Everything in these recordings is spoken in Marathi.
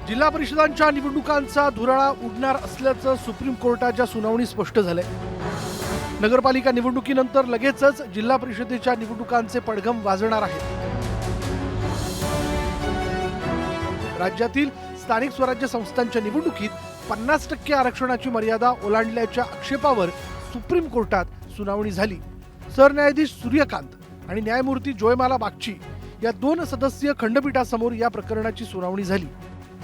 जिल्हा परिषदांच्या निवडणुकांचा धुराळा उडणार असल्याचं सुप्रीम कोर्टाच्या सुनावणीत स्पष्ट झालंय। नगरपालिका निवडणुकीनंतर लगेचच जिल्हा परिषदेच्या निवडणुकांचे पडघम वाजणार आहेत। राज्यातील स्थानिक स्वराज्य संस्थांच्या निवडणुकीत 50% आरक्षणाची मर्यादा ओलांडल्याच्या आक्षेपावर सुप्रीम कोर्टात सुनावणी झाली। सरन्यायाधीश सूर्यकांत आणि न्यायमूर्ती जोयमाला बागची या 2 सदस्यीय खंडपीठासमोर या प्रकरणाची सुनावणी झाली।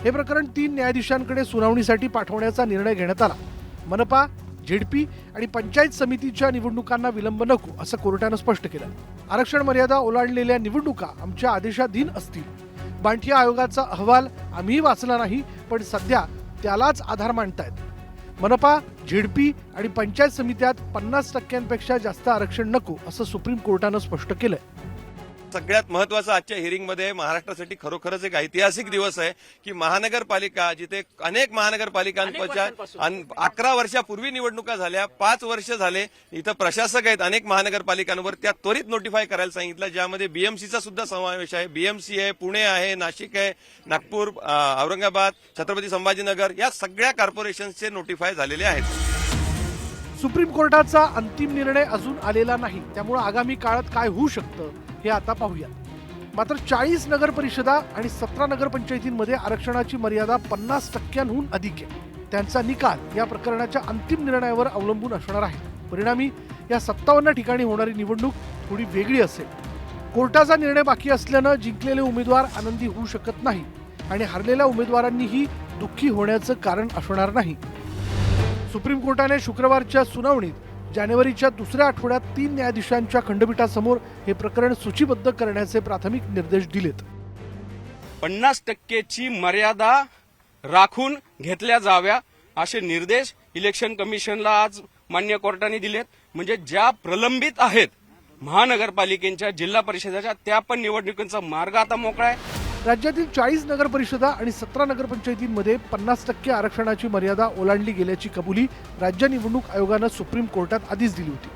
हे प्रकरण 3 न्यायाधीशांकडे सुनावणीसाठी पाठवण्याचा निर्णय घेण्यात आला। मनपा, झेडपी आणि पंचायत समितीच्या निवडणुकांना विलंब नको असं कोर्टानं स्पष्ट केलं। आरक्षण मर्यादा ओलांडलेल्या निवडणुका आमच्या आदेशाधीन असतील। बांठिया आयोगाचा अहवाल आम्ही वाचला नाही, पण सध्या त्यालाच आधार मानतायत। मनपा, झेडपी आणि पंचायत समित्यात 50%पेक्षा जास्त आरक्षण नको असं सुप्रीम कोर्टानं स्पष्ट केलंय। सगळ्यात महत्त्वाचं आजच्या हिअरिंगमध्ये महाराष्ट्रासाठी खरोखरच एक ऐतिहासिक दिवस आहे की महानगरपालिका, जिथे अनेक महानगरपालिकांच्या 11 वर्षापूर्वी निवडणुका झाल्या, 5 वर्ष झाले इथं प्रशासक आहेत अनेक महानगरपालिकांवर, त्या त्वरित नोटिफाय करायला सांगितलं, ज्यामध्ये बीएमसीचा सुद्धा समावेश आहे। बीएमसी आहे, पुणे आहे, नाशिक आहे, नागपूर, औरंगाबाद, छत्रपती संभाजीनगर या सगळ्या कॉर्पोरेशन्सचे नोटिफाय झालेले आहेत। सुप्रीम कोर्टाचा अंतिम निर्णय अजून आलेला नाही, त्यामुळे आगामी काळात काय होऊ शकतं हे आता पाहूया। मात्र 40 नगर परिषदा आणि 17 नगरपंचायतींमध्ये आरक्षणाची मर्यादा 50%हून अधिक आहे। त्यांचा निकाल या प्रकरणाच्या अंतिम निर्णयावर अवलंबून असणार आहे। परिणामी या 57 ठिकाणी होणारी निवडणूक थोडी वेगळी असेल। कोर्टाचा निर्णय बाकी असल्यानं जिंकलेले उमेदवार आनंदी होऊ शकत नाही आणि हरलेल्या उमेदवारांनीही दुःखी होण्याचं कारण असणार नाही। सुप्रीम कोर्टाने शुक्रवारच्या सुनावणीत जानेवारीच्या दुसऱ्या आठवड्यात 3 न्यायाधीशांच्या खंडपीठासमोर हे प्रकरण सूचीबद्ध करण्याचे प्राथमिक निर्देश दिलेत। 50%ची मर्यादा राखून घेतल्या जाव्या असे निर्देश इलेक्शन कमिशनला आज मान्य कोर्टाने दिलेत। म्हणजे ज्या प्रलंबित आहेत महानगरपालिकेच्या, जिल्हा परिषदेच्या, त्या पण निवडणुकीचा मार्ग आता मोकळा आहे। राज्यातील 40 नगर परिषदा आणि 17 नगरपंचायतींमध्ये 50% आरक्षणाची मर्यादा ओलांडली गेल्याची कबुली राज्य निवडणूक आयोगानं सुप्रीम कोर्टात आधीच दिली होती।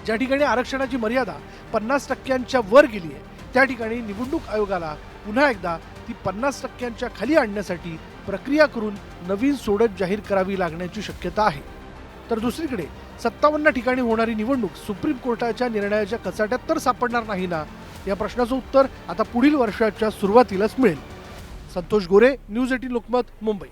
ज्या ठिकाणी आरक्षणाची मर्यादा 50%च्या वर गेली आहे, त्या ठिकाणी निवडणूक आयोगाला पुन्हा एकदा ती 50%च्या खाली आणण्यासाठी प्रक्रिया करून नवीन सोडत जाहीर करावी लागण्याची शक्यता आहे। तर दुसरीकडे 57 ठिकाणी होणारी निवडणूक सुप्रीम कोर्टाच्या निर्णयाच्या कचाट्यात तर सापडणार नाही ना, या प्रश्नाचं उत्तर आता पुढील वर्षाच्या सुरुवातीलाच मिळेल। संतोष गोरे, न्यूज 18 लोकमत, मुंबई।